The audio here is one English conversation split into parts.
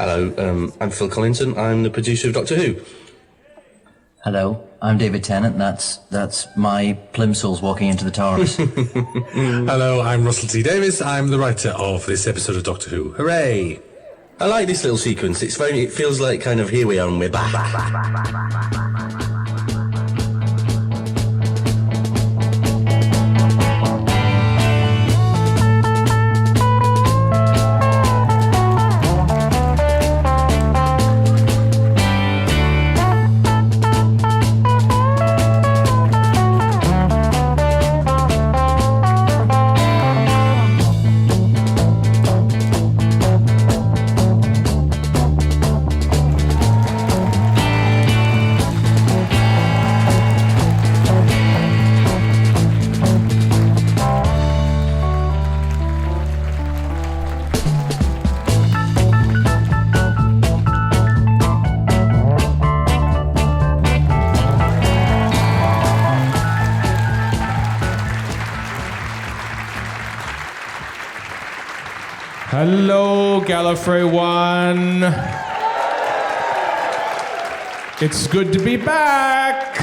Hello, I'm Phil Collinson. I'm the producer of Doctor Who. Hello, I'm David Tennant. That's my plimsolls walking into the TARDIS. Hello, I'm Russell T Davies. I'm the writer of this episode of Doctor Who. Hooray! I like this little sequence. It feels like kind of here we are and we're back. Hello, Gallifrey One. It's good to be back.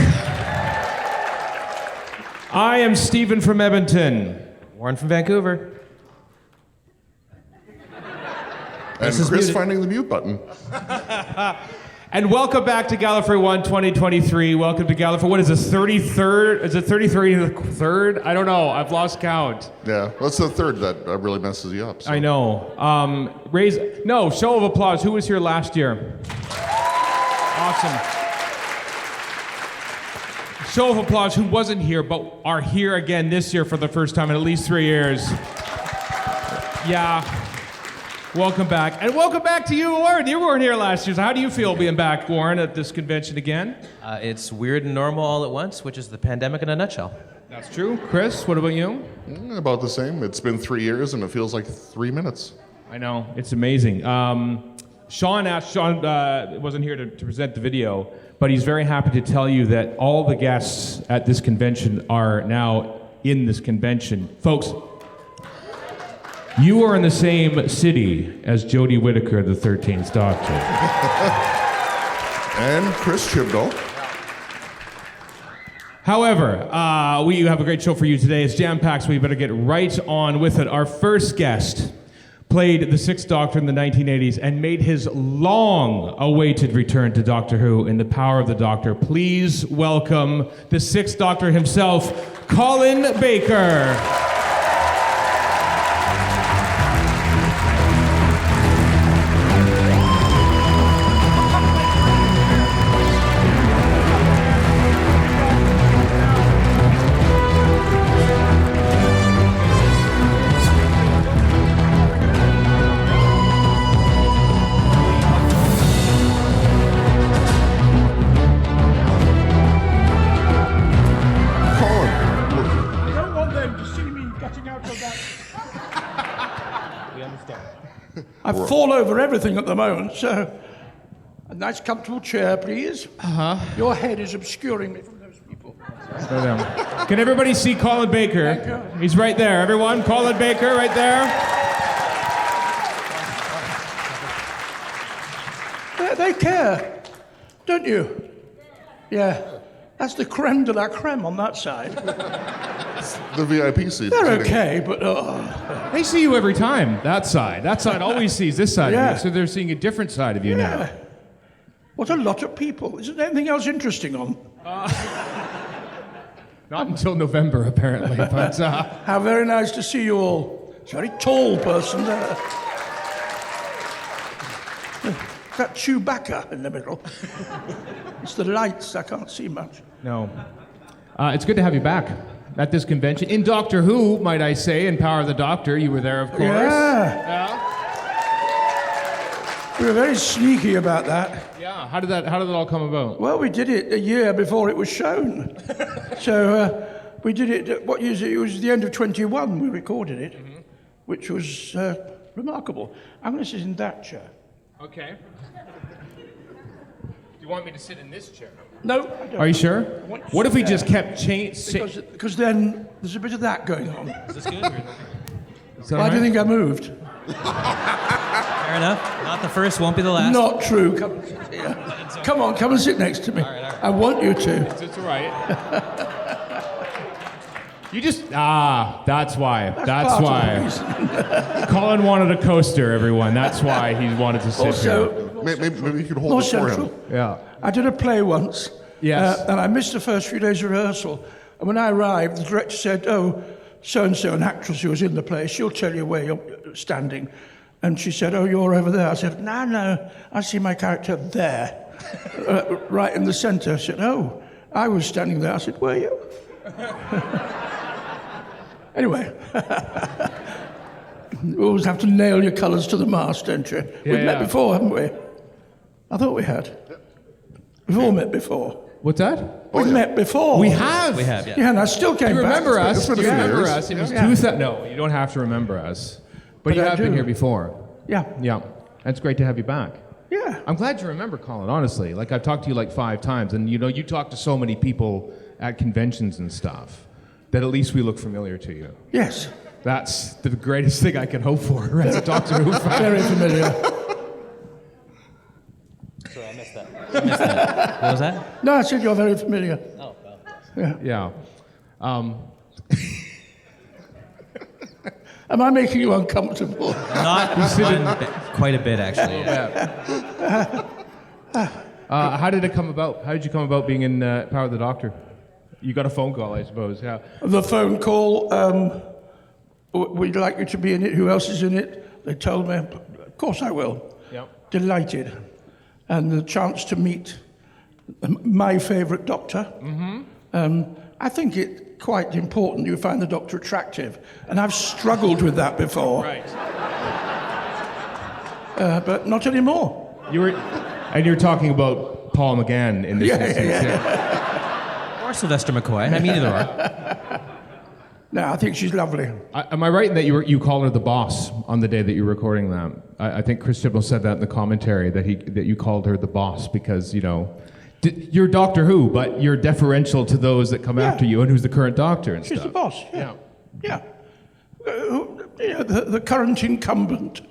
I am Stephen from Edmonton. Warren from Vancouver. And Chris finding the mute button. And welcome back to Gallifrey One 2023. Welcome to Gallifrey. What is this, 33rd? Is it 33rd? I don't know. I've lost count. Yeah, that's the third that really messes you up. So. I know. Show of applause. Who was here last year? Awesome. Show of applause. Who wasn't here but are here again this year for the first time in at least 3 years? Yeah. Welcome back. And welcome back to you, Warren. You weren't here last year, so how do you feel being back, Warren, at this convention again? It's weird and normal all at once, which is the pandemic in a nutshell. That's true. Chris, what about you? About the same. It's been 3 years and it feels like 3 minutes. I know. It's amazing. Sean wasn't here to present the video, but he's very happy to tell you that all the guests at this convention are now in this convention. Folks, you are in the same city as Jodie Whittaker, the 13th Doctor. And Chris Chibnall. However, we have a great show for you today. It's jam-packed, so we better get right on with it. Our first guest played the Sixth Doctor in the 1980s and made his long-awaited return to Doctor Who in The Power of the Doctor. Please welcome the Sixth Doctor himself, Colin Baker. I fall over everything at the moment, so a nice comfortable chair, please. Your head is obscuring me from those people. Can everybody see Colin Baker? He's right there. Everyone, Colin Baker right there. They care, don't you? Yeah, that's the creme de la creme on that side. The VIP seat. They're okay, but... They see you every time, that side. That side always sees this side of you, so they're seeing a different side of you now. What a lot of people. Isn't there anything else interesting on? Not until November, apparently. But how very nice to see you all. It's a very tall person there. That Chewbacca in the middle. It's the lights, I can't see much. No. It's good to have you back at this convention. In Doctor Who, might I say, in Power of the Doctor. You were there, of course. Yeah. We were very sneaky about that. Yeah. How did that all come about? Well, we did it a year before it was shown. So we did it, what year is it? It was the end of 21 we recorded it, which was remarkable. I'm going to sit in that chair. Okay. Do you want me to sit in this chair? No, I don't. Are you sure? What if we just kept Because then there's a bit of that going on. Is this good? Why do you think I moved? Fair enough. Not the first, won't be the last. Not true. Come and sit here. Come on, come and sit next to me. All right. I want you to. It's all right. You just that's why. That's part of why. the reason. Colin wanted a coaster, everyone. That's why he wanted to sit here. Also, Maybe you could hold more it for central. him. Yeah. I did a play once. Yes. And I missed the first few days of rehearsal. And when I arrived, the director said, "Oh, so-and-so, an actress who was in the play, she'll tell you where you're standing." And she said, "Oh, you're over there." I said, No, I see my character there, right in the centre. She said, "Oh, I was standing there." I said, "Were you?" Anyway, you always have to nail your colours to the mast, don't you? We've met before, haven't we? I thought we had. We've all met before. What's that? We've met before. We have. We have, yeah. Yeah, and I still came You back. remember us? It's been Do a you few remember years. us? It was Yeah. 2000. No, you don't have to remember us. But you I have been do. here before. Yeah. Yeah. That's great to have you back. Yeah. I'm glad you remember, Colin, honestly. Like, I've talked to you like 5 times, and you talk to so many people at conventions and stuff that at least we look familiar to you. Yes. That's the greatest thing I can hope for as a Doctor Who fan. Very familiar. Sorry, I missed that. What was that? No, I said you're very familiar. Oh, well. Yeah. Am I making you uncomfortable? Not one bit, quite a bit, actually. Yeah. How did it come about? How did you come about being in Power of the Doctor? You got a phone call, I suppose. Yeah. The phone call, we'd like you to be in it. Who else is in it? They told me, of course I will. Yep. Delighted. And the chance to meet my favourite Doctor. I think it's quite important you find the Doctor attractive. And I've struggled with that before. Right. But not anymore. You're talking about Paul McGann in this instance. Or Sylvester McCoy. I mean, either or. No, I think she's lovely. Am I right in that you called her the boss on the day that you were recording that? I think Chris Chibnall said that in the commentary, that you called her the boss because, you're Doctor Who, but you're deferential to those that come after you and who's the current Doctor and She's stuff. the boss, yeah. The current incumbent.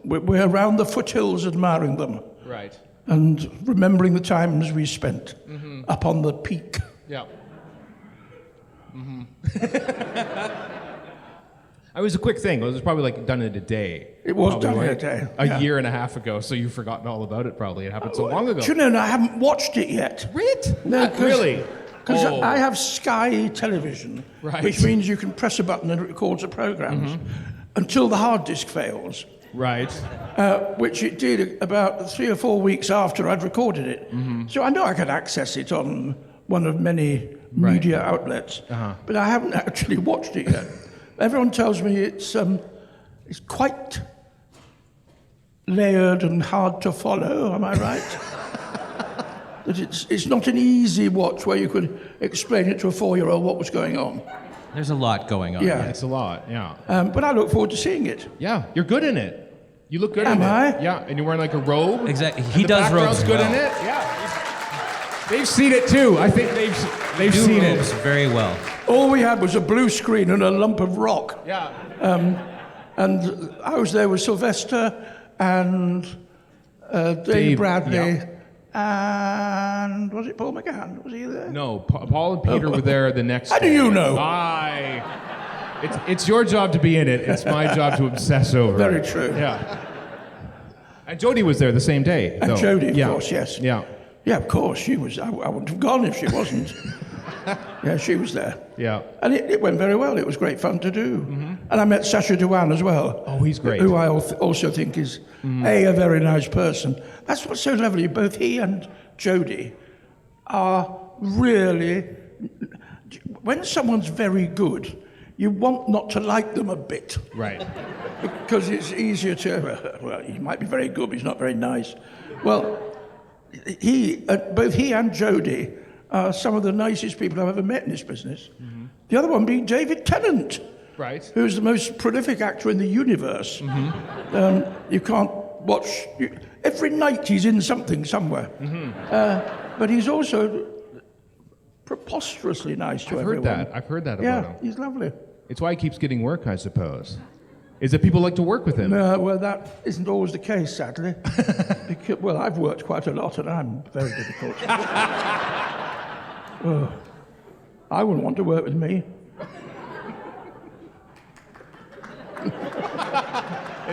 We're around the foothills admiring them Right. and remembering the times we spent up on the peak. Yeah. It was a quick thing. It was probably done in a day. It was Probably, done in a right? day, A yeah. year and a half ago, so you've forgotten all about it probably. It happened so long ago. Do you know, I haven't watched it yet. What? No, Really? Because Oh. I have Sky Television, Right. which means you can press a button and it records the programs until the hard disk fails, Right. which it did about 3 or 4 weeks after I'd recorded it. So I know I can access it on one of many media outlets, but I haven't actually watched it yet. Everyone tells me it's quite layered and hard to follow, am I right? That it's not an easy watch where you could explain it to a 4-year-old what was going on. There's a lot going on. Yeah. It's a lot, yeah. But I look forward to seeing it. Yeah, you're good in it. You look good Am in I? it. Yeah, and you're wearing like a robe. Exactly. And He the does background's robes good well. in it. Yeah. They've seen it too. I think they've Do seen robes it. very well. All we had was a blue screen and a lump of rock. Yeah. And I was there with Sylvester and Dave Bradley yeah. and was it Paul McGann? Was he there? No, Paul and Peter were there the next How do day. you know? It's your job to be in it. It's my job to obsess over Very it. true. Yeah. And Jodie was there the same day. And though. Jodie, of Yeah. course, yes. Yeah. Yeah, of course, she was. I wouldn't have gone if she wasn't. Yeah, she was there. Yeah. And it went very well. It was great fun to do. And I met Sacha Dhawan as well. Oh, he's great. Who I also think is, a very nice person. That's what's so lovely. Both he and Jodie are really... When someone's very good, you want not to like them a bit. Right. Because it's easier to... Well, he might be very good, but he's not very nice. Well, both he and Jodie are some of the nicest people I've ever met in this business. The other one being David Tennant, Right. who's the most prolific actor in the universe. You can't watch... Every night he's in something somewhere. But he's also preposterously nice to everyone. I've heard that about Yeah, him. he's lovely. It's why he keeps getting work, I suppose. is that people like to work with him. No, well, that isn't always the case, sadly. Because, well, I've worked quite a lot, and I'm very difficult. Oh, I wouldn't want to work with me.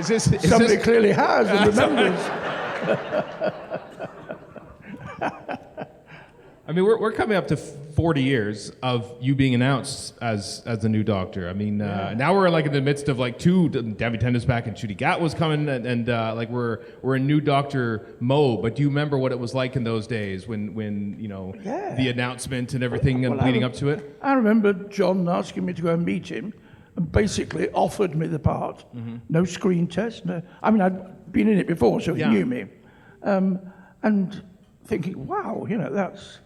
Somebody clearly has and remembers. I mean, we're coming up to 40 years of you being announced as the new Doctor. I mean, now we're like in the midst of like Dafydd Tennant's back and Judy Gatt was coming, and like we're in new Doctor mode. But do you remember what it was like in those days when you know the announcement and everything and leading up to it? I remember John asking me to go and meet him, and basically offered me the part. No screen test. No, I mean, I'd been in it before, so he knew me, and thinking, wow, you know, that's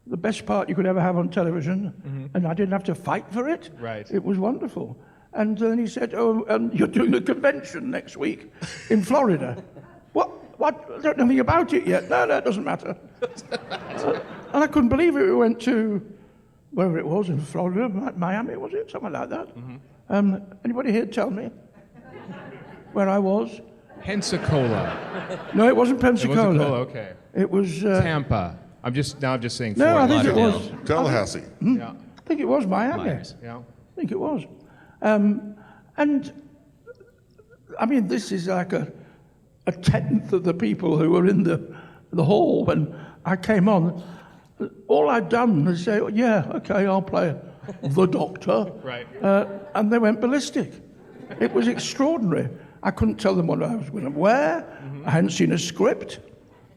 the best part you could ever have on television, and I didn't have to fight for it. Right. It was wonderful. And then he said, oh, you're doing a convention next week in Florida. What? I don't know anything about it yet. No, it doesn't matter. And I couldn't believe it. We went to, wherever it was in Florida, Miami, was it? Something like that. Anybody here tell me where I was? Pensacola. No, it wasn't Pensacola. It wasn't Pensacola, okay. It was... Tampa. I'm just saying. No, I think it was Tallahassee. I think it was Miami. Yeah. I think it was. And I mean, this is like a tenth of the people who were in the hall when I came on. All I'd done was say, yeah, okay, I'll play the Doctor. Right. And they went ballistic. It was extraordinary. I couldn't tell them what I was going to wear. I hadn't seen a script,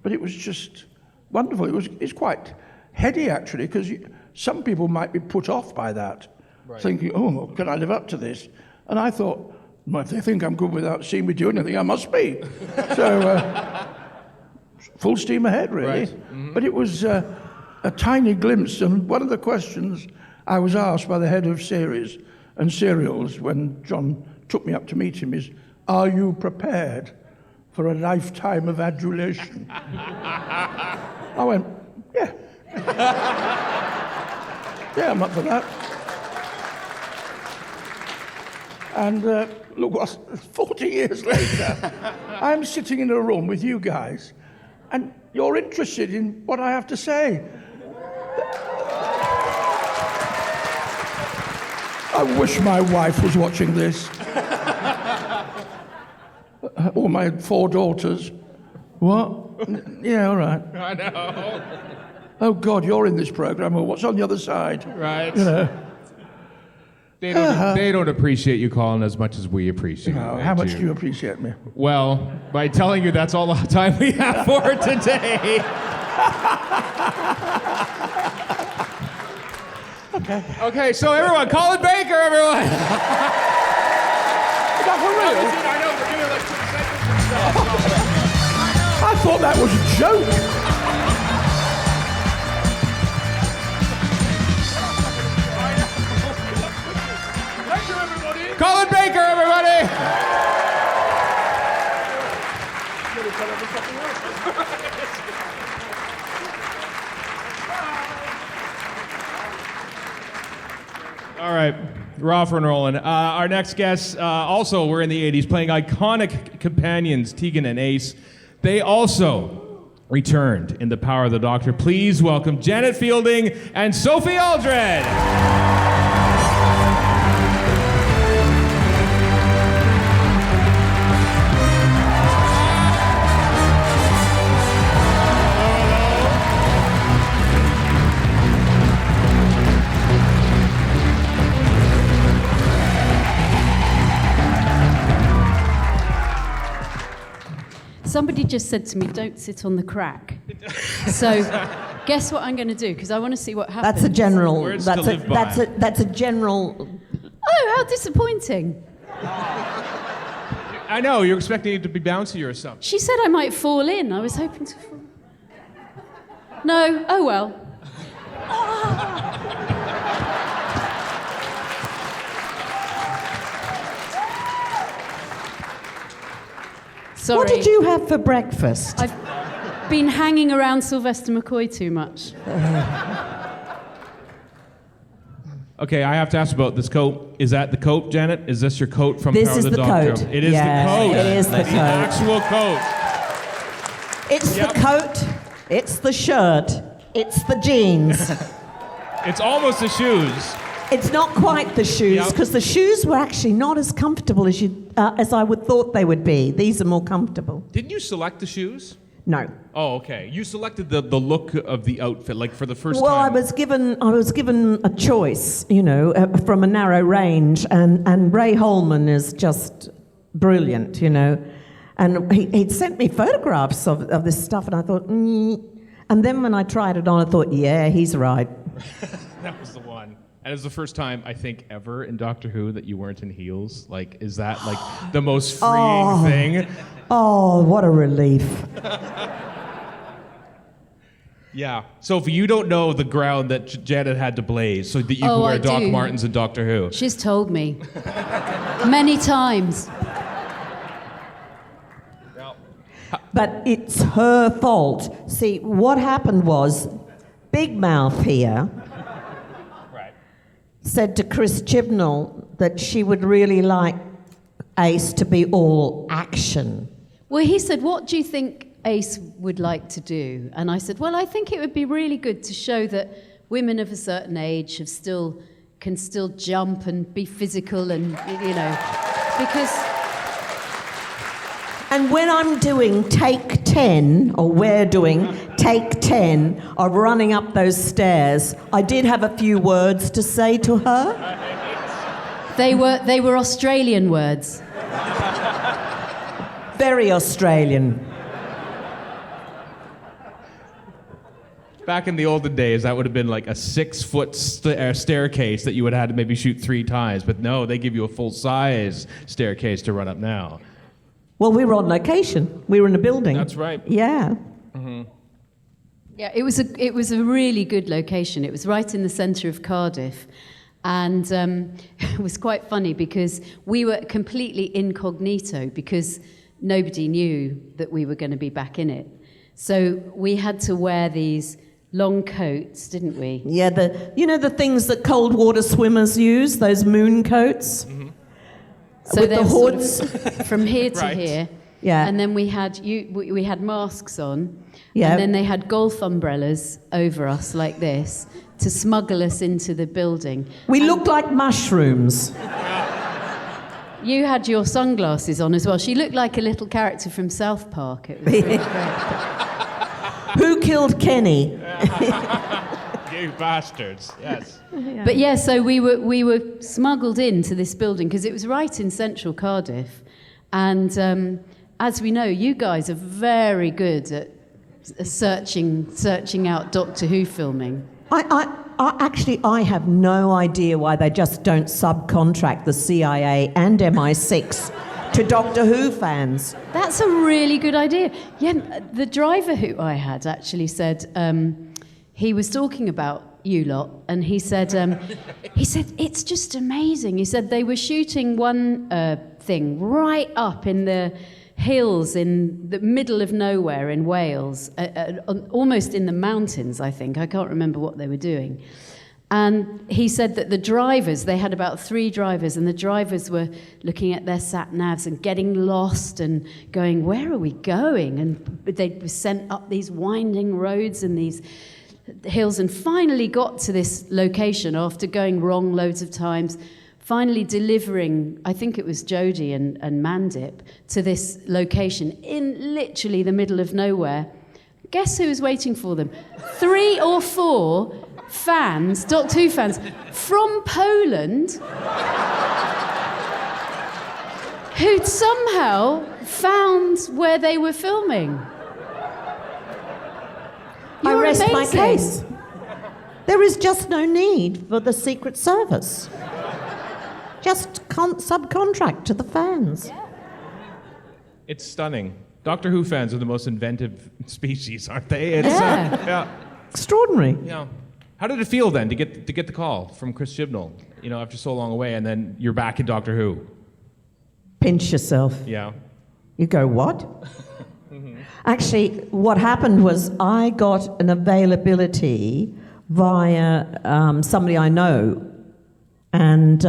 but it was just wonderful. It's quite heady, actually, because some people might be put off by that, thinking, oh, can I live up to this? And I thought, well, if they think I'm good without seeing me do anything, I must be. So, full steam ahead, really. Right. But it was a tiny glimpse, and one of the questions I was asked by the head of series and serials when John took me up to meet him is, are you prepared for a lifetime of adulation? I went, yeah. Yeah, I'm up for that. And look, 40 years later, I'm sitting in a room with you guys, and you're interested in what I have to say. I wish my wife was watching this. Or my 4 daughters. What? Yeah, all right. I know. Oh, God, you're in this program. Well, what's on the other side? Right. You know. They don't appreciate you, Colin, as much as we appreciate No, how much do you appreciate me? Well, by telling you that's all the time we have for today. Okay, so everyone, Colin Baker, everyone. Is that for real? I know, we're doing like 2 seconds. I thought that was a joke. Thank you, everybody. Colin Baker, everybody. All right, we're off and rolling. Our next guests also were in the 80s, playing iconic companions, Tegan and Ace. They also returned in The Power of the Doctor. Please welcome Janet Fielding and Sophie Aldred. Somebody just said to me, don't sit on the crack. So guess what I'm going to do, because I want to see what happens. That's a general... Words to live by. That's a general... Oh, how disappointing. I know, you're expecting it to be bouncy or something. She said I might fall in. I was hoping to fall. No, oh well. Sorry. What did you have for breakfast? I've been hanging around Sylvester McCoy too much. Okay, I have to ask about this coat. Is that the coat, Janet? Is this your coat from This Power is of the the Doctor? coat. It is Yes, the coat. it is the coat. actual coat. It's Yep. the coat, it's the shirt, it's the jeans. It's almost the shoes. It's not quite the shoes, Yep. because the shoes were actually not as comfortable as I would thought they would be. These are more comfortable. Didn't you select the shoes? No. Oh, okay. You selected the look of the outfit, like for the first Well, time. I was given a choice, from a narrow range, and Ray Holman is just brilliant, and he'd sent me photographs of this stuff, and I thought, and then when I tried it on, I thought, yeah, he's right. That was the one. And it was the first time, I think, ever in Doctor Who that you weren't in heels. Like, is that like the most freeing thing? Oh, what a relief. Yeah. Sophie, you don't know the ground that Janet had to blaze so that you Oh, can wear I Doc do. Martens in Doctor Who. She's told me many times. But it's her fault. See, what happened was, Big Mouth here said to Chris Chibnall that she would really like Ace to be all action. Well, he said, what do you think Ace would like to do? And I said, well, I think it would be really good to show that women of a certain age can still jump and be physical and, because... And when I'm doing take 10, or we're doing take 10 of running up those stairs, I did have a few words to say to her. They were Australian words. Very Australian. Back in the olden days, that would have been like a 6-foot staircase that you would have had to maybe shoot 3 times. But no, they give you a full-size staircase to run up now. Well, we were on location. We were in a building. That's right. Yeah. Yeah, it was a really good location. It was right in the centre of Cardiff. And it was quite funny because we were completely incognito because nobody knew that we were going to be back in it. So we had to wear these long coats, didn't we? Yeah, the things that cold water swimmers use, those moon coats. Mm-hmm. So with they the were sort hoods. of from here to Right. here. Yeah. And then we had masks on. Yeah. And then they had golf umbrellas over us like this to smuggle us into the building. We looked like mushrooms. You had your sunglasses on as well. She looked like a little character from South Park. It was really great. Who killed Kenny? You bastards. Yes. But yeah, so we were smuggled into this building because it was right in central Cardiff. And as we know, you guys are very good at searching out Doctor Who filming. I have no idea why they just don't subcontract the CIA and MI6 to Doctor Who fans. That's a really good idea. Yeah, the driver who I had actually said he was talking about you lot, and he said it's just amazing. He said they were shooting one thing right up in the hills in the middle of nowhere in Wales, almost in the mountains, I think. I can't remember what they were doing. And he said that the drivers, they had about 3 drivers, and the drivers were looking at their sat-navs and getting lost and going, where are we going? And they were sent up these winding roads and these hills and finally got to this location after going wrong loads of times, finally delivering, I think it was Jodie and Mandip, to this location in literally the middle of nowhere. Guess who was waiting for them? 3 or 4 fans, Doctor Who fans, from Poland, who'd somehow found where they were filming. You're I rest amazing. my case. There is just no need for the Secret Service. Just subcontract to the fans. It's stunning. Doctor Who fans are the most inventive species, aren't they? It's, Yeah. yeah. Extraordinary. Yeah. How did it feel then to get the call from Chris Chibnall? After so long away, and then you're back in Doctor Who. Pinch yourself. Yeah. You go, what? Actually, what happened was I got an availability via somebody I know And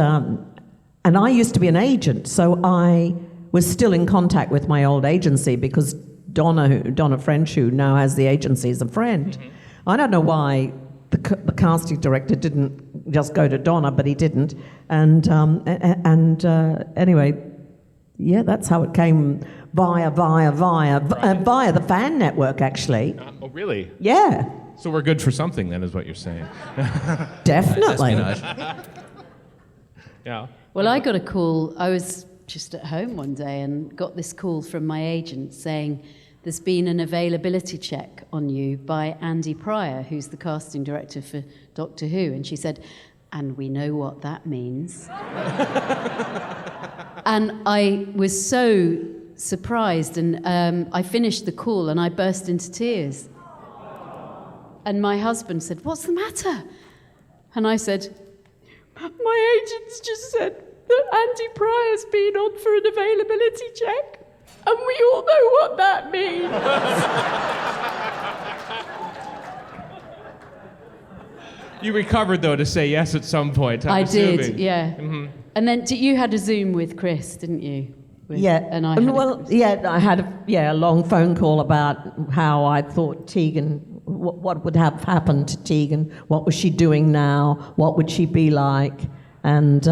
I used to be an agent, so I was still in contact with my old agency because Donna French, who now has the agency, is a friend. I don't know why the casting director didn't just go to Donna, but he didn't. And anyway, yeah, that's how it came via the fan network, actually. Oh, really? Yeah, So we're good for something, then, is what you're saying. definitely. Yeah. Well, I got a call. I was just at home one day and got this call from my agent saying there's been an availability check on you by Andy Pryor, who's the casting director for Doctor Who. And she said, and we know what that means. And I was so surprised, and I finished the call and I burst into tears. And my husband said, what's the matter? And I said, my agent's just said that Andy Pryor's been on for an availability check, and we all know what that means. You recovered, though, to say yes at some point. I'm assuming. Did, yeah. Mm-hmm. And then you had a Zoom with Chris, didn't you? And I had a long phone call about how I thought Tegan, what would have happened to Tegan, what was she doing now, what would she be like, and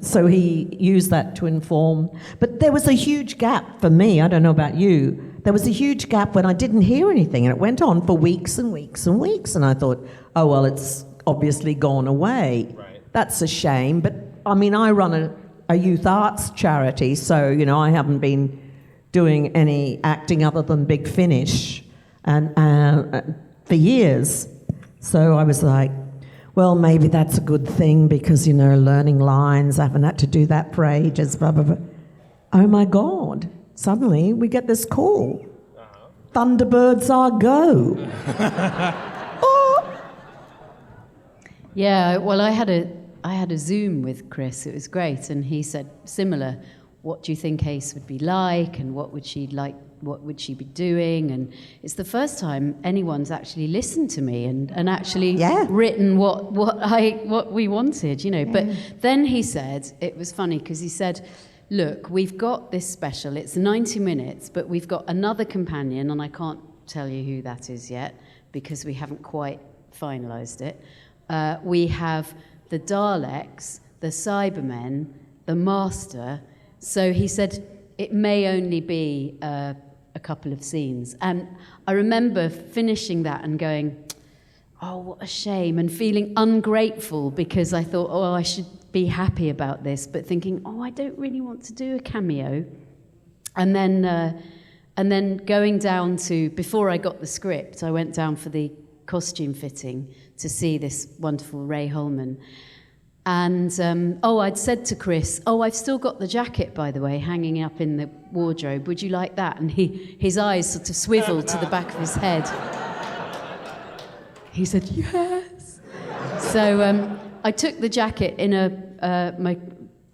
so he used that to inform. But there was a huge gap for me. I don't know about you. There was a huge gap when I didn't hear anything, and it went on for weeks and weeks and weeks. And I thought, oh well, it's obviously gone away. Right. That's a shame. But I mean, I run a youth arts charity, so I haven't been doing any acting other than Big Finish, and for years. So I was like, well, maybe that's a good thing because learning lines. I haven't had to do that for ages. Blah blah blah. Oh my God! Suddenly we get this call. Thunderbirds are go. Oh. Yeah. Well, I had a Zoom with Chris. It was great, and he said similar. What do you think Ace would be like, and what would she like? What would she be doing? And it's the first time anyone's actually listened to me and actually written what we wanted, But then he said, it was funny because he said, look, we've got this special. It's 90 minutes, but we've got another companion, and I can't tell you who that is yet because we haven't quite finalised it. We have the Daleks, the Cybermen, the Master. So he said it may only be a couple of scenes. And I remember finishing that and going, oh, what a shame, and feeling ungrateful because I thought, oh, I should be happy about this, but thinking, oh, I don't really want to do a cameo. And then going down to, before I got the script, I went down for the costume fitting to see this wonderful Ray Holman. And, I'd said to Chris, I've still got the jacket, by the way, hanging up in the wardrobe. Would you like that? And his eyes sort of swiveled to the back of his head. He said, yes. So I took the jacket in my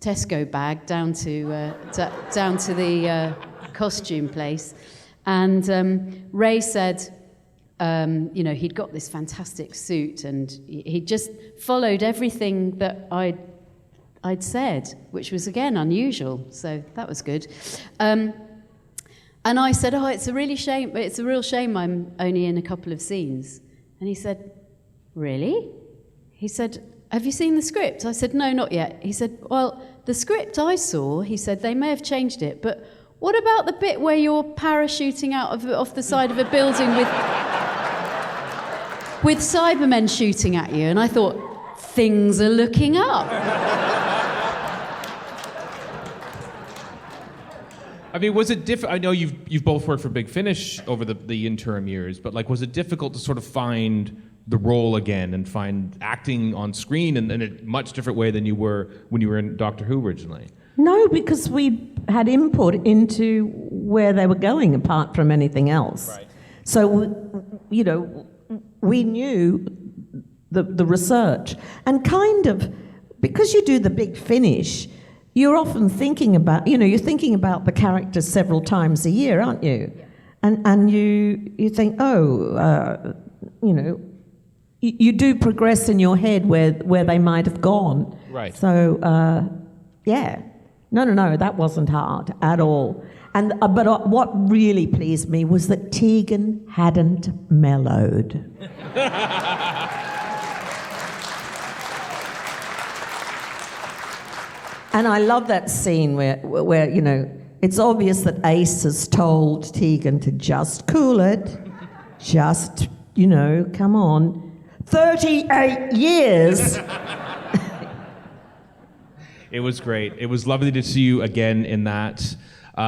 Tesco bag down to the costume place. And Ray said, he'd got this fantastic suit, and he'd just followed everything that I'd said, which was, again, unusual. So that was good. And I said, it's a real shame I'm only in a couple of scenes. And he said, really? He said, have you seen the script? I said, no, not yet. He said, well, the script I saw, he said, they may have changed it, but what about the bit where you're parachuting out off the side of a building with Cybermen shooting at you? And I thought, things are looking up. I mean, was it difficult? I know you've both worked for Big Finish over the interim years, but was it difficult to sort of find the role again and find acting on screen in a much different way than you were when you were in Doctor Who originally? No, because we had input into where they were going apart from anything else. Right. So, we knew the research. And kind of, because you do the Big Finish, you're often thinking about, you're thinking about the characters several times a year, aren't you? Yeah. And you think, you do progress in your head where they might have gone. Right. So, yeah. No, that wasn't hard at all. And but what really pleased me was that Tegan hadn't mellowed. And I love that scene where you know, it's obvious that Ace has told Tegan to just cool it. Just, you know, come on. 38 years! It was great. It was lovely to see you again in that.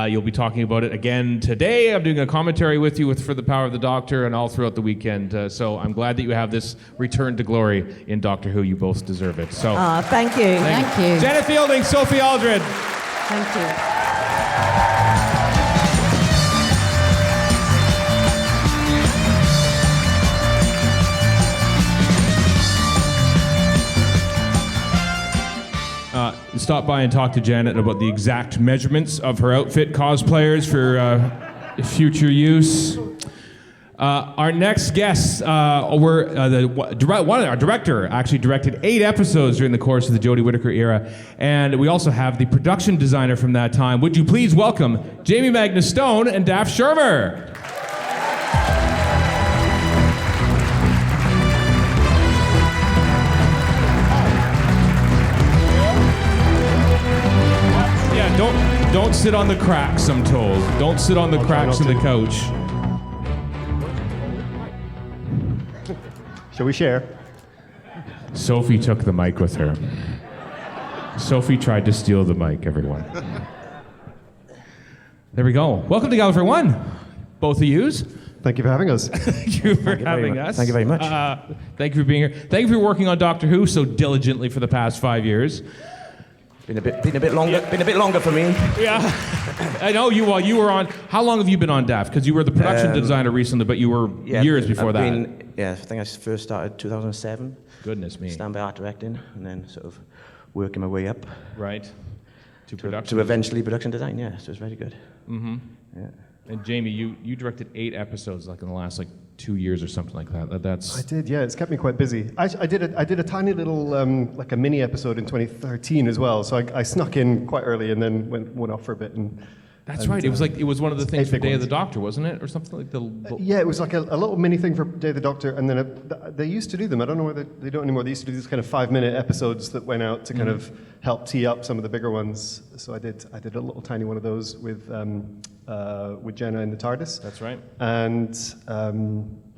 You'll be talking about it again today. I'm doing a commentary with you for The Power of the Doctor and all throughout the weekend. So I'm glad that you have this return to glory in Doctor Who. You both deserve it. So Thank you. Thank you. Janet Fielding, Sophie Aldred. Thank you. Stop by and talk to Janet about the exact measurements of her outfit cosplayers for future use. Our next guests our director actually directed 8 episodes during the course of the Jodie Whittaker era, and we also have the production designer from that time. Would you please welcome Jamie Magnus Stone and Dafydd Charmer? Don't sit on the cracks, I'm told. Don't sit on the cracks of the couch. Shall we share? Sophie took the mic with her. Sophie tried to steal the mic, everyone. There we go. Welcome to Gallifrey One, both of yous. Thank you for having us. Thank you for having us. Thank you very much. Thank you for being here. Thank you for working on Doctor Who so diligently for the past 5 years. Been a bit longer for me. Yeah, I know you. While you were on, how long have you been on Daft? Because you were the production designer recently, but you were years before that. I think I first started 2007. Goodness me. Standby art directing, and then sort of working my way up. Right. To production. To eventually production design. Yeah, so it was very good. Mm-hmm. Yeah. And Jamie, you directed 8 episodes like in the last 2 years or something like that. That's. I did, yeah. It's kept me quite busy. I did a tiny little like a mini episode in 2013 as well. So I snuck in quite early and then went off for a bit. That's right. It was one of the things for Day of the Doctor, wasn't it, or something like the. Yeah, it was like a little mini thing for Day of the Doctor, and then they used to do them. I don't know whether they don't anymore. They used to do these kind of 5-minute episodes that went out to kind of help tee up some of the bigger ones. So I did a little tiny one of those with Jenna in the TARDIS. That's right.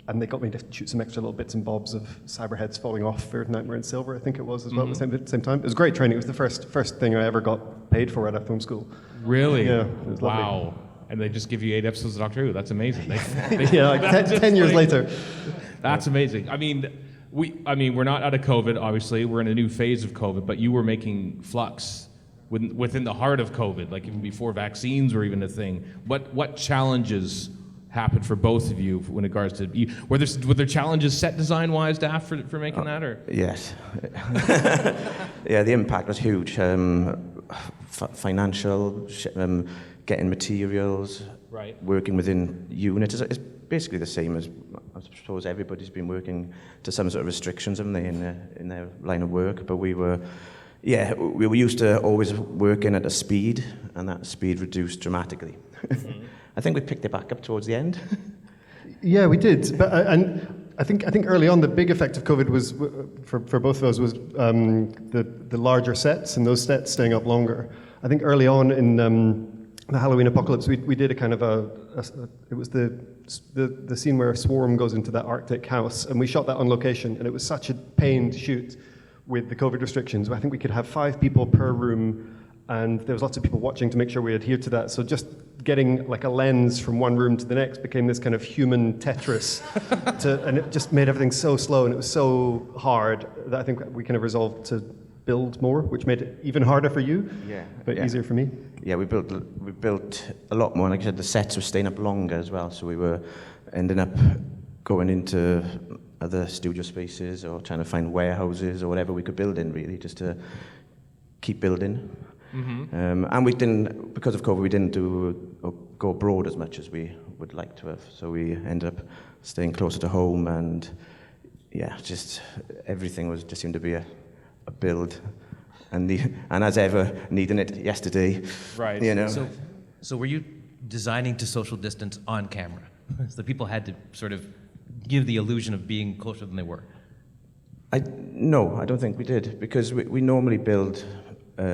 And they got me to shoot some extra little bits and bobs of Cyberheads falling off for Nightmare in Silver, I think it was, as well, at the same time. It was great training. It was the first thing I ever got paid for at film school. Really? Yeah, it was wow. lovely. And they just give you 8 episodes of Doctor Who. That's amazing. Yeah, like 10 years later. That's amazing. I mean, we're not out of COVID, obviously. We're in a new phase of COVID, but you were making Flux within the heart of COVID, like even before vaccines were even a thing. What challenges happened for both of you in regards to were there challenges set design wise, Daft, for making that, or? Yes. Yeah, the impact was huge. Financial, getting materials, right. Working within units. It's basically the same as, I suppose, everybody's been working to some sort of restrictions, haven't they, in their line of work. But we were used to always working at a speed, and that speed reduced dramatically. Mm-hmm. I think we picked it back up towards the end. Yeah, we did. But and I think early on the big effect of COVID was for both of us was the larger sets and those sets staying up longer. I think early on in the Halloween Apocalypse, we did a kind of it was the scene where a swarm goes into that Arctic house, and we shot that on location, and it was such a pain to shoot with the COVID restrictions. I think we could have 5 people per room, and there was lots of people watching to make sure we adhered to that. So just getting like a lens from one room to the next became this kind of human Tetris, and it just made everything so slow, and it was so hard that I think we kind of resolved to build more, which made it even harder for you, but easier for me. Yeah, we built a lot more. Like I said, the sets were staying up longer as well, so we were ending up going into other studio spaces or trying to find warehouses or whatever we could build in, really, just to keep building. Mm-hmm. And we didn't, because of COVID, we didn't go abroad as much as we would like to have. So we ended up staying closer to home, and yeah, just everything just seemed to be a build, and as ever, needing it yesterday. Right. You know. So were you designing to social distance on camera? So the people had to sort of give the illusion of being closer than they were. No, I don't think we did, because we normally build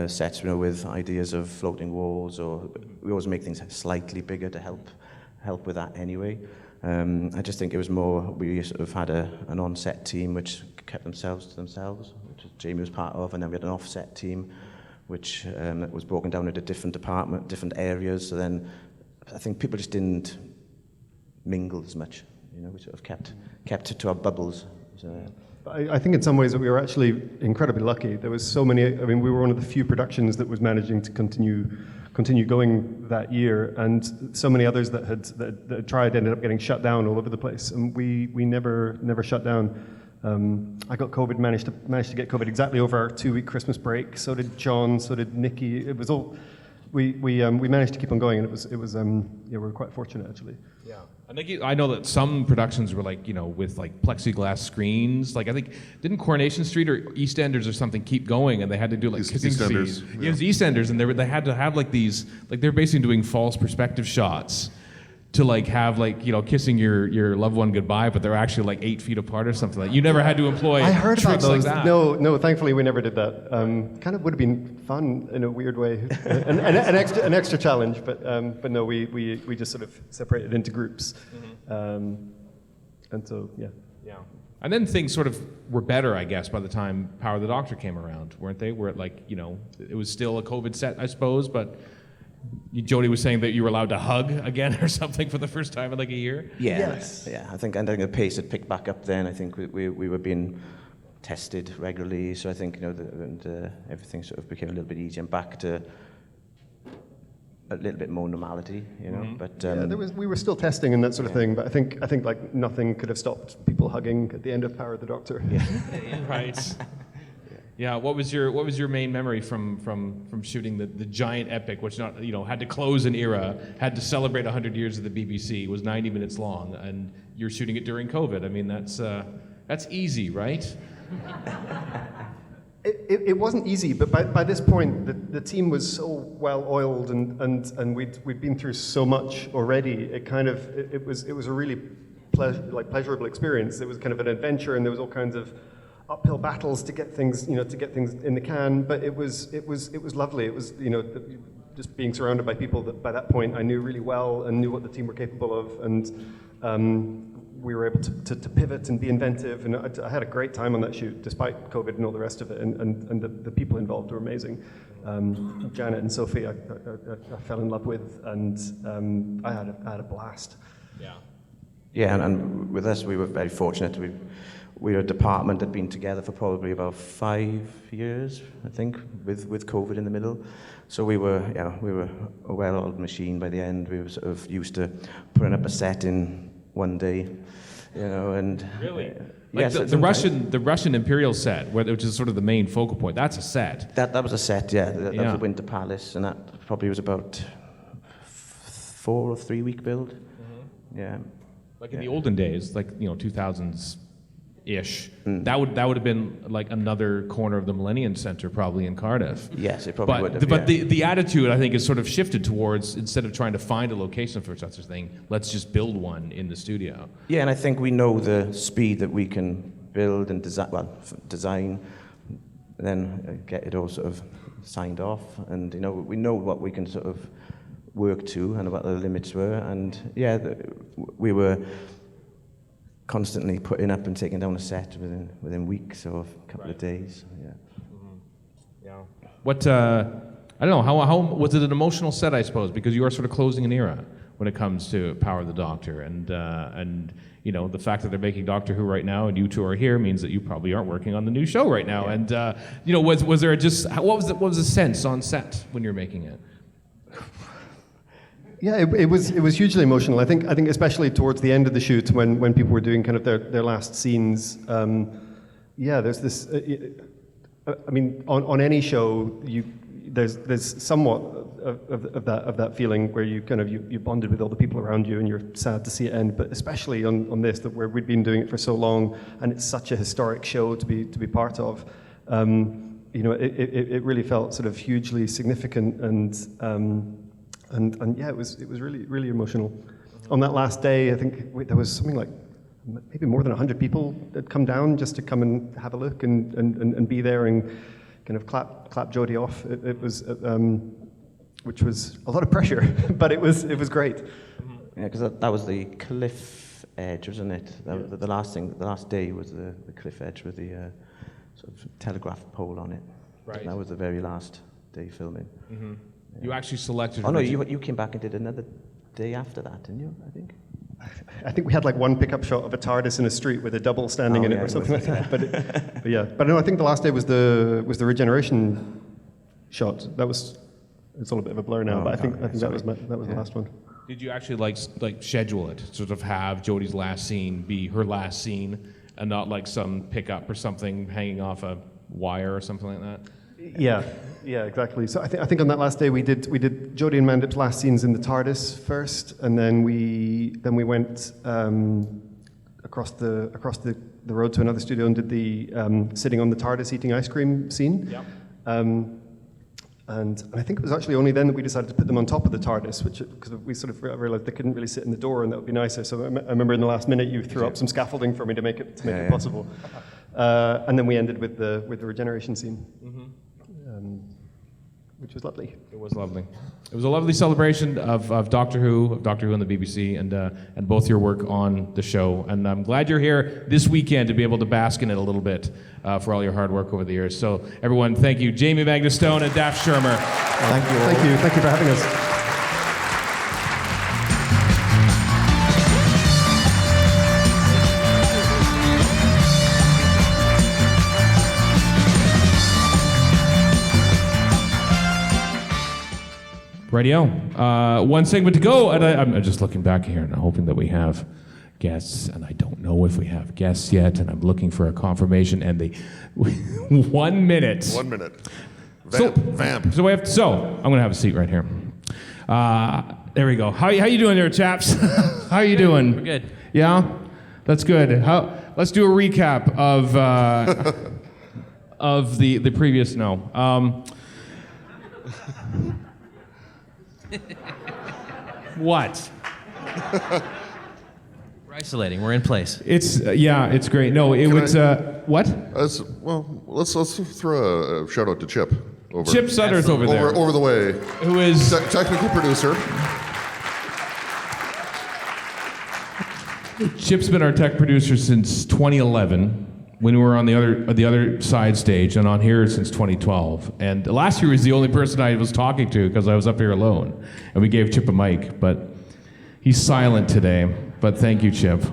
sets, with ideas of floating walls, or we always make things slightly bigger to help with that anyway. I just think it was more, we sort of had an on-set team which kept themselves to themselves, which Jamie was part of, and then we had an off-set team which was broken down into different areas. So then I think people just didn't mingle as much. We sort of kept to our bubbles. So, I think in some ways that we were actually incredibly lucky. There was so many. I mean, we were one of the few productions that was managing to continue going that year, and so many others that had tried ended up getting shut down all over the place, and we never shut down. I got COVID, managed to get COVID exactly over our 2-week Christmas break. So did John. So did Nikki. It was all. We managed to keep on going, and it was we were quite fortunate actually. Yeah. I know that some productions were with plexiglass screens. I think, didn't Coronation Street or EastEnders or something keep going, and they had to do kissing scenes? Yeah, it was EastEnders, and they had to have these, they're basically doing false perspective shots to have kissing your loved one goodbye, but they're actually 8 feet apart or something like that. You never had to employ I heard about tricks those. like that. No, thankfully we never did that. Kind of would have been fun in a weird way, an extra challenge. But no, we just sort of separated into groups, and so yeah. Yeah, and then things sort of were better, I guess, by the time Power of the Doctor came around, weren't they? Where it was still a COVID set, I suppose, but. Jodie was saying that you were allowed to hug again or something for the first time in a year. Yeah, yes. Yeah. I think the pace had picked back up then. I think we were being tested regularly, so I think everything sort of became a little bit easier and back to a little bit more normality. But we were still testing and that sort of thing. But I think nothing could have stopped people hugging at the end of Power of the Doctor. Yeah. Right. Yeah, what was your main memory from shooting the giant epic, which had to close an era, had to celebrate 100 years of the BBC, was 90 minutes long, and you're shooting it during COVID. I mean, that's easy, right? It wasn't easy, but by this point, the team was so well oiled, and we'd been through so much already. It was a really pleasurable experience. It was kind of an adventure, and there was all kinds of uphill battles to get things in the can, but it was lovely. It was just being surrounded by people that by that point I knew really well and knew what the team were capable of, and we were able to pivot and be inventive, and I had a great time on that shoot despite COVID and all the rest of it, and the people involved were amazing. Janet and Sophie I fell in love with, and I had a blast. Yeah, and with us we were very fortunate. We were a department that had been together for probably about 5 years, I think, with COVID in the middle. So we were a well-oiled machine by the end. We were sort of used to putting up a set in one day, and really, yes, the Russian Imperial set, which is sort of the main focal point. That's a set. That was a set, yeah. That was the Winter Palace, and that probably was about 4 or 3 week build. Mm-hmm. Yeah, in the olden days, 2000s. Ish. That would have been another corner of the Millennium Centre, probably in Cardiff. Yes, it probably would have. But the attitude, I think, is sort of shifted towards, instead of trying to find a location for such a thing, let's just build one in the studio. Yeah, and I think we know the speed that we can build and design, and then get it all sort of signed off, and we know what we can sort of work to and what the limits were, and we were constantly putting up and taking down a set within weeks or a couple of days. Yeah. Mm-hmm. Yeah. What I don't know. How was it an emotional set? I suppose because you are sort of closing an era when it comes to Power of the Doctor, and the fact that they're making Doctor Who right now and you two are here means that you probably aren't working on the new show right now. Yeah. And was there what was the sense on set when you're making it? Yeah, it was hugely emotional. I think especially towards the end of the shoot when people were doing kind of their last scenes. There's this. On any show, there's somewhat of that feeling where you kind of you bonded with all the people around you, and you're sad to see it end. But especially on this, that where we'd been doing it for so long, and it's such a historic show to be part of. It really felt sort of hugely significant, and yeah, it was really, really emotional. On that last day, I think there was something like maybe more than 100 people that come down just to come and have a look and be there and kind of clap Jodie off. It was, which was a lot of pressure, but it was great. Yeah, because that was the cliff edge, wasn't it? The last day was the cliff edge with the sort of telegraph pole on it. Right. That was the very last day filming. Mm-hmm. Yeah. You actually selected. Oh no, you came back and did another day after that, didn't you? I think we had like one pickup shot of a TARDIS in a street with a double standing in it or something like that. But no, I think the last day was the regeneration shot. It's all a bit of a blur now, but I think that was the last one. Did you actually like schedule it, sort of have Jodie's last scene be her last scene, and not like some pickup or something hanging off a wire or something like that? Yeah, exactly. So I think on that last day we did Jodie and Mandip's last scenes in the TARDIS first, and then we went across the road to another studio and did the sitting on the TARDIS eating ice cream scene. Yep. And I think it was actually only then that we decided to put them on top of the TARDIS, because we sort of realized they couldn't really sit in the door, and that would be nicer. So I remember in the last minute you threw up some scaffolding for me to make it possible. And then we ended with the regeneration scene, which was lovely. It was lovely. It was a lovely celebration of Doctor Who and the BBC, and both your work on the show. And I'm glad you're here this weekend to be able to bask in it a little bit for all your hard work over the years. So everyone, thank you. Jamie Magnus Stone and Dafydd Charmer. Thank you. Thank you for having us. Radio. One segment to go, and I'm just looking back here and hoping that we have guests, and I don't know if we have guests yet, and I'm looking for a confirmation, and 1 minute. 1 minute. Vamp. So I'm going to have a seat right here. There we go. How you doing there, chaps? How are you doing? We're good. Yeah? That's good. Let's do a recap of the previous What? We're isolating. We're in place. It's it's great. No, it was what? Let's throw a shout out to Chip. Chip Sutter's over there. Over the way. Who is technical producer. Chip's been our tech producer since 2011. When we were on the other side stage, and on here since 2012. And last year was the only person I was talking to because I was up here alone. And we gave Chip a mic, but he's silent today. But thank you, Chip.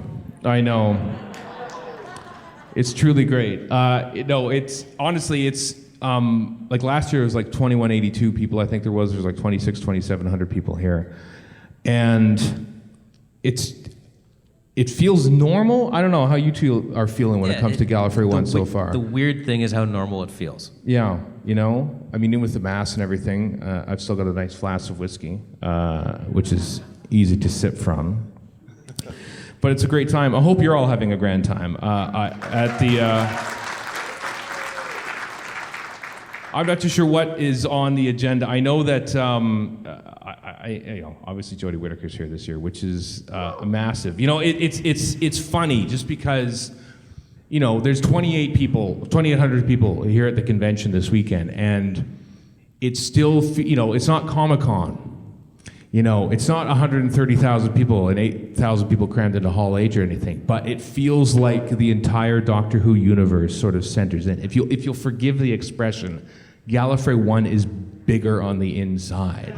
I know. It's truly great. It's like last year it was like 2182 people, I think there was like 2,700 people here. And it feels normal. I don't know how you two are feeling when it comes to Gallifrey One so far. The weird thing is how normal it feels. Yeah, I mean, even with the mask and everything, I've still got a nice flask of whiskey, which is easy to sip from. But it's a great time. I hope you're all having a grand time at the. I'm not too sure what is on the agenda. I know that obviously Jodie Whittaker's here this year, which is massive. It's funny just because there's 2,800 people here at the convention this weekend, and it's still it's not Comic-Con. It's not 130,000 people and 8,000 people crammed into Hall H or anything, but it feels like the entire Doctor Who universe sort of centers in. If you'll forgive the expression, Gallifrey One is bigger on the inside.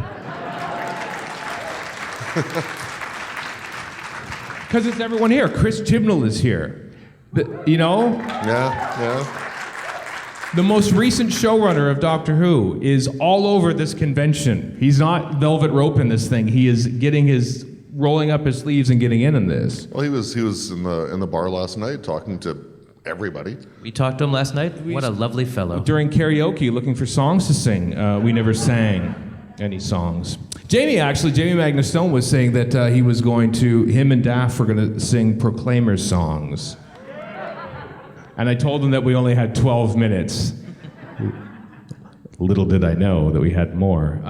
Because it's everyone here. Chris Chibnall is here. Yeah. The most recent showrunner of Doctor Who is all over this convention. He's not velvet rope in this thing. He is rolling up his sleeves and getting in this. Well, he was in the bar last night talking to everybody. We talked to him last night. What a lovely fellow. During karaoke, looking for songs to sing, we never sang. any songs. Jamie Magnus Stone was saying that him and Daff were going to sing Proclaimers songs. And I told him that we only had 12 minutes. Little did I know that we had more.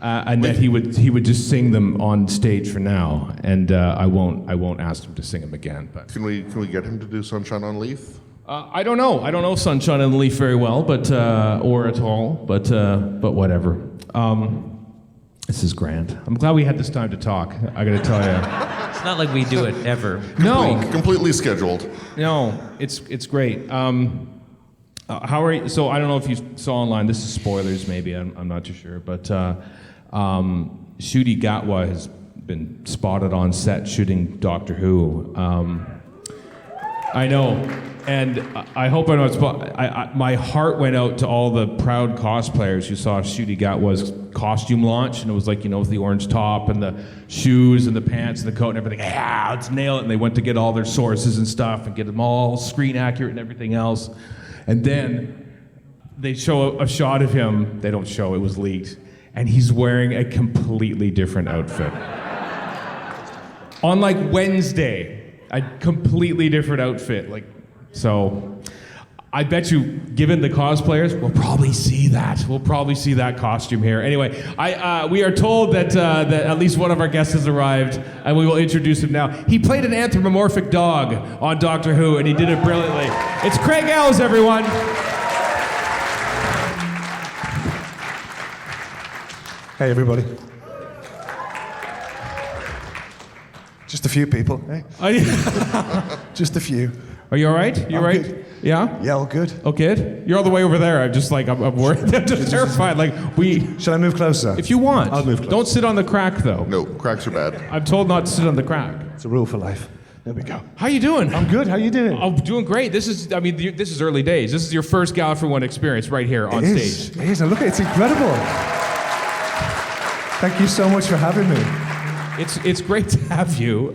And that he would just sing them on stage for now. And I won't ask him to sing them again. But Can we get him to do Sunshine on Leith? I don't know. I don't know Sunshine on the Leaf very well, but or at all. But whatever. This is grand. I'm glad we had this time to talk. I got to tell you. It's not like we do it ever. No, Completely scheduled. no, it's great. How are you? So I don't know if you saw online. This is spoilers, maybe. I'm not too sure, but Ncuti Gatwa has been spotted on set shooting Doctor Who. I know, and I hope I'm not. My heart went out to all the proud cosplayers who saw Ncuti Gatwa's costume launch, and it was like, with the orange top and the shoes and the pants and the coat and everything. Yeah, let's nail it. And they went to get all their sources and stuff and get them all screen accurate and everything else. And then they show a shot of him. They don't show, it was leaked. And he's wearing a completely different outfit. On like Wednesday, a completely different outfit. So I bet you, given the cosplayers, we'll probably see that. We'll probably see that costume here. Anyway, we are told that at least one of our guests has arrived, and we will introduce him now. He played an anthropomorphic dog on Doctor Who, and he did it brilliantly. It's Craige, everyone. Hey, everybody. Just a few people. Hey. Just a few. Are you all right? You all right? Good. Yeah? Yeah, all good. Oh, good? You're all the way over there. I'm just I'm worried. I'm just terrified. Shall I move closer? If you want. I'll move closer. Don't sit on the crack, though. No, cracks are bad. I'm told not to sit on the crack. It's a rule for life. There we go. How you doing? I'm good. How you doing? I'm doing great. This is early days. This is your first Gallifrey One experience right here on stage. It is. And look, it's incredible. Thank you so much for having me. It's great to have you.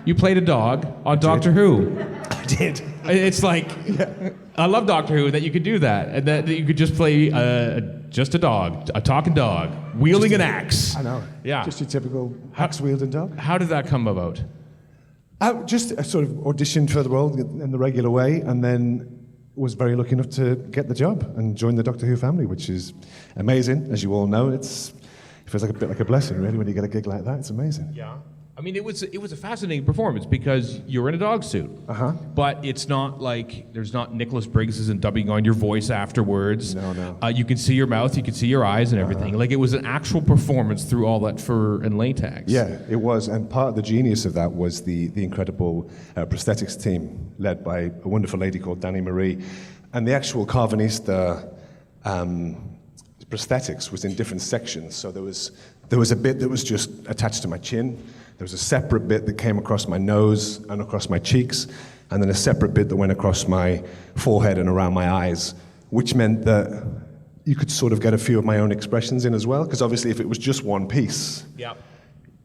You played a dog on Doctor Who. I did. It's I love Doctor Who that you could do that, and that you could just play just a dog, a talking dog, wielding an axe. I know. Yeah. Just your typical axe-wielding dog. How did that come about? I just sort of auditioned for the role in the regular way, and then was very lucky enough to get the job and join the Doctor Who family, which is amazing. As you all know, it feels like a bit like a blessing, really, when you get a gig like that. It's amazing. Yeah. I mean, it was a fascinating performance because you're in a dog suit. Uh-huh. But it's not like there's not Nicholas Briggs and dubbing on your voice afterwards. No. You can see your mouth, you can see your eyes and everything. Like, it was an actual performance through all that fur and latex. Yeah, it was. And part of the genius of that was the incredible prosthetics team led by a wonderful lady called Danny Marie. And the actual Carvanista prosthetics was in different sections. So there was a bit that was just attached to my chin. There was a separate bit that came across my nose and across my cheeks, and then a separate bit that went across my forehead and around my eyes, which meant that you could sort of get a few of my own expressions in as well, because obviously if it was just one piece,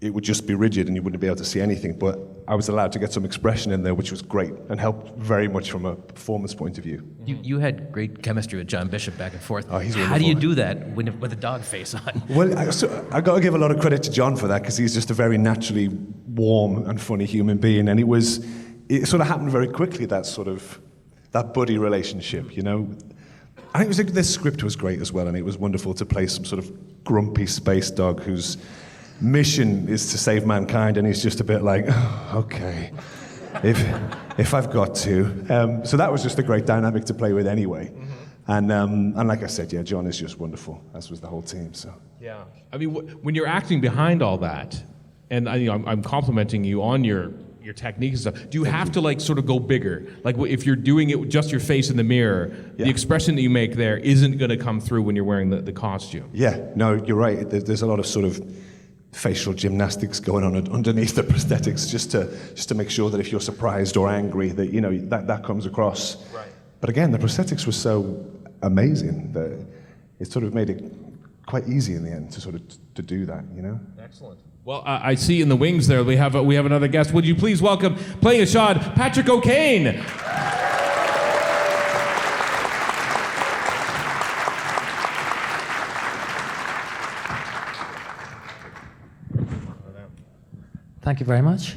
it would just be rigid and you wouldn't be able to see anything. But I was allowed to get some expression in there, which was great and helped very much from a performance point of view. You had great chemistry with John Bishop back and forth. Oh, he's How do wonderful. you do that with a dog face on? Well, I got to give a lot of credit to John for that, because he's just a very naturally warm and funny human being, and it sort of happened very quickly, that buddy relationship, I think this script was great as well, and it was wonderful to play some sort of grumpy space dog whose mission is to save mankind, and he's just a bit like, oh, okay, if I've got to. So that was just a great dynamic to play with anyway. And like I said, John is just wonderful, as was the whole team. So Yeah. I mean, when you're acting behind all that, and I'm complimenting you on your technique and stuff, do you have to sort of go bigger? Like, if you're doing it with just your face in the mirror, the expression that you make there isn't going to come through when you're wearing the costume. Yeah, no, you're right. There's a lot of sort of facial gymnastics going on underneath the prosthetics, just to make sure that if you're surprised or angry, that that comes across. Right. But again, the prosthetics were so amazing that it sort of made it quite easy in the end to do that. Excellent. Well, I see in the wings there we have another guest. Would you please welcome, playing a shot, Patrick O'Kane. Thank you very much.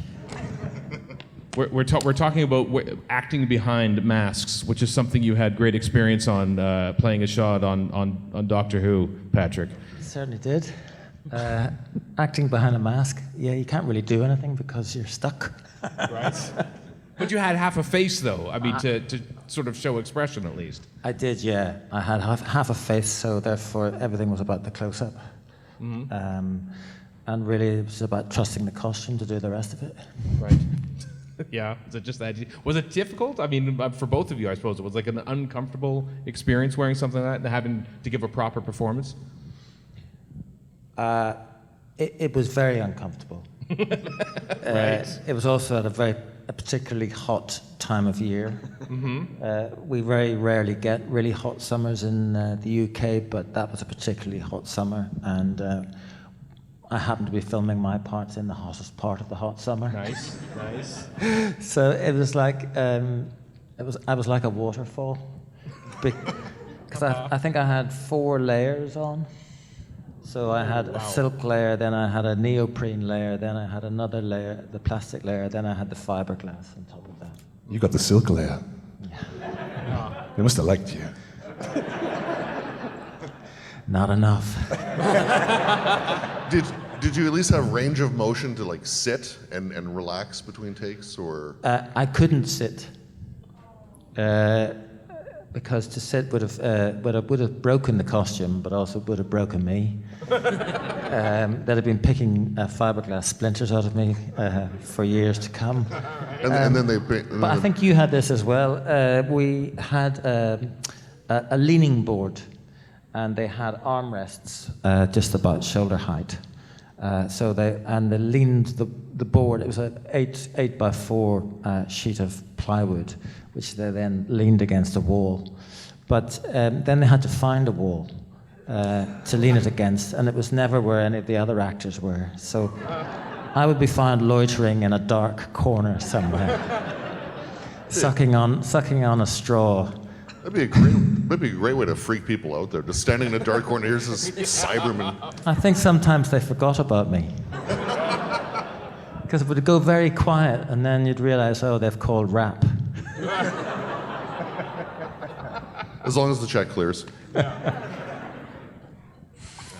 We're talking about acting behind masks, which is something you had great experience on playing a shot on Doctor Who, Patrick. Certainly did. Acting behind a mask, yeah, you can't really do anything because you're stuck. Right. But you had half a face, though. I mean, to sort of show expression, at least. I did, yeah. I had half a face, so therefore everything was about the close-up. Mm-hmm. And really, it was about trusting the costume to do the rest of it. Right. Yeah. Is it just that? Was it difficult? I mean, for both of you, I suppose it was like an uncomfortable experience wearing something like that and having to give a proper performance. It was very uncomfortable. Right. It was also at a particularly hot time of year. Mm-hmm. We very rarely get really hot summers in the UK, but that was a particularly hot summer, and I happened to be filming my parts in the hottest part of the hot summer. Nice, nice. So it was like I was like a waterfall, because I think I had 4 layers on. So I had a silk layer, then I had a neoprene layer, then I had another layer, the plastic layer, then I had the fiberglass on top of that. You got the silk layer. Yeah. They must have liked you. Not enough. Did you at least have range of motion to like sit and relax between takes, or? I couldn't sit because to sit would have broken the costume, but also would have broken me. They'd have been picking fiberglass splinters out of me for years to come. And then they. But I think you had this as well. We had a leaning board, and they had armrests just about shoulder height. So they leaned the board. It was an 8x4 sheet of plywood, which they then leaned against a wall. But then they had to find a wall to lean it against, and it was never where any of the other actors were. So I would be found loitering in a dark corner somewhere, sucking on a straw. That'd be a great way to freak people out there. Just standing in a dark corner, here's this Cyberman. I think sometimes they forgot about me. Because it would go very quiet, and then you'd realize, oh, they've called rap. As long as the check clears.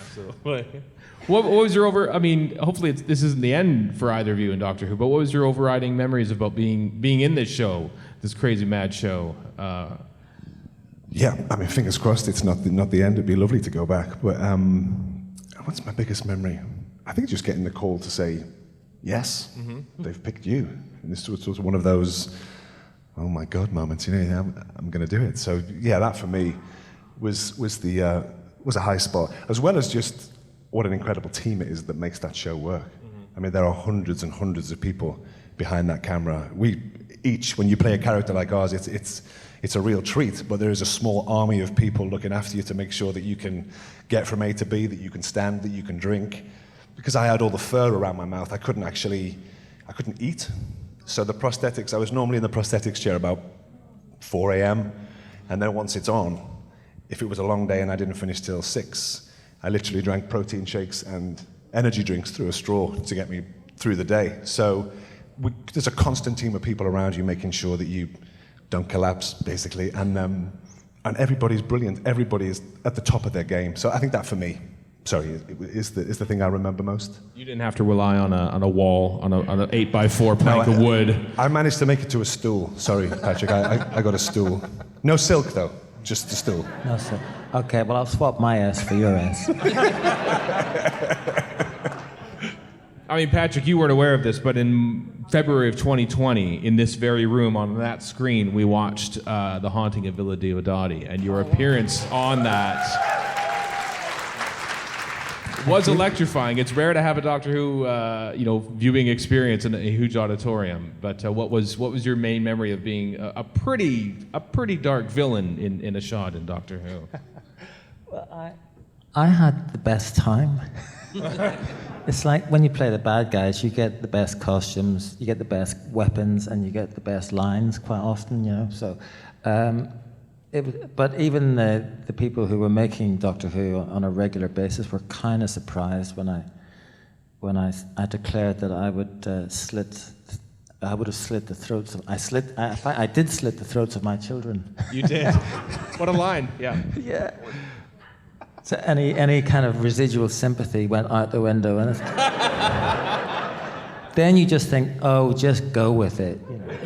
Absolutely. What was your I mean, hopefully this isn't the end for either of you in Doctor Who, but what was your overriding memories about being in this show, this crazy mad show? Yeah, I mean, fingers crossed it's not the end. It'd be lovely to go back. But what's my biggest memory? I think just getting the call to say, yes, they've picked you. And this was one of those, oh my God moments, you know, I'm going to do it. So yeah, that for me was a high spot, as well as just what an incredible team it is that makes that show work. I mean, there are hundreds and hundreds of people behind that camera. We each, when you play a character like ours, it's a real treat, but there is a small army of people looking after you to make sure that you can get from A to B, that you can stand, that you can drink. Because I had all the fur around my mouth, I couldn't eat. So the prosthetics, I was normally in the prosthetics chair about 4 a.m. And then once it's on, if it was a long day and I didn't finish till 6, I literally drank protein shakes and energy drinks through a straw to get me through the day. So there's a constant team of people around you making sure that you don't collapse, basically. And everybody's brilliant. Everybody is at the top of their game. So I think that for me, is the thing I remember most. You didn't have to rely on a wall, on an 8x4 plank of wood. I managed to make it to a stool. Sorry, Patrick, I got a stool. No silk, though, just a stool. No silk. Okay, well, I'll swap my ass for your ass. I mean, Patrick, you weren't aware of this, but in February of 2020, in this very room on that screen, we watched The Haunting of Villa Diodati, and your appearance on that was electrifying. It's rare to have a Doctor Who, viewing experience in a huge auditorium. But what was your main memory of being a pretty dark villain in a shot in Doctor Who? Well, I had the best time. It's like when you play the bad guys, you get the best costumes, you get the best weapons, and you get the best lines quite often, you know. So, but even the people who were making Doctor Who on a regular basis were kind of surprised when I when I declared that I would have slit the throats of. I did slit the throats of my children. You did. What a line. Yeah. Yeah. So any kind of residual sympathy went out the window, and then you just think, oh, just go with it. You know.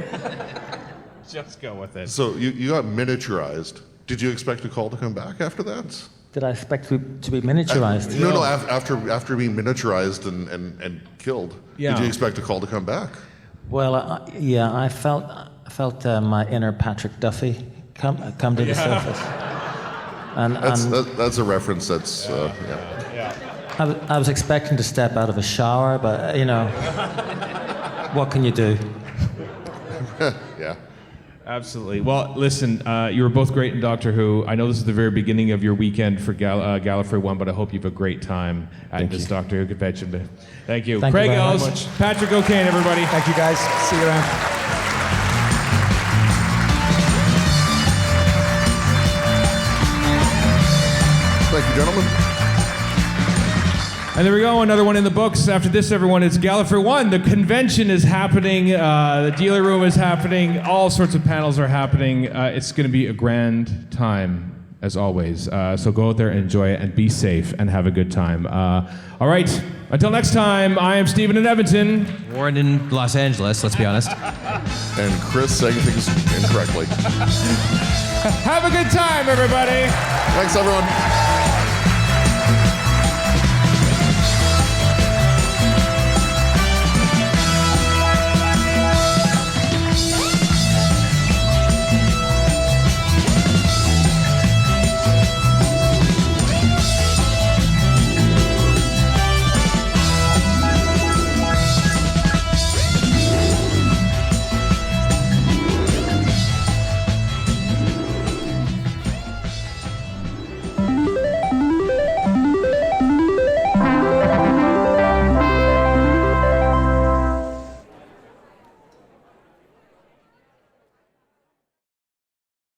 Just go with it. So you got miniaturized. Did you expect a call to come back after that? Did I expect to be miniaturized? No. After being miniaturized and killed, Yeah. did you expect a call to come back? Well, I felt my inner Patrick Duffy come to the surface. And That's a reference. That's I was expecting to step out of a shower, but what can you do? Yeah. Absolutely. Well, listen, you were both great in Doctor Who. I know this is the very beginning of your weekend for Gallifrey One, but I hope you have a great time at this Doctor Who convention. Thank you. Thank Craig you very Ells, much. Patrick O'Kane, everybody. Thank you, guys. See you around. Thank you, gentlemen. And there we go, another one in the books. After this, everyone, it's Gallifrey One. The convention is happening. The dealer room is happening. All sorts of panels are happening. It's going to be a grand time, as always. So go out there and enjoy it and be safe and have a good time. All right, until next time, I am Stephen in Edmonton. Warren in Los Angeles, let's be honest. And Chris saying things incorrectly. Have a good time, everybody. Thanks, everyone.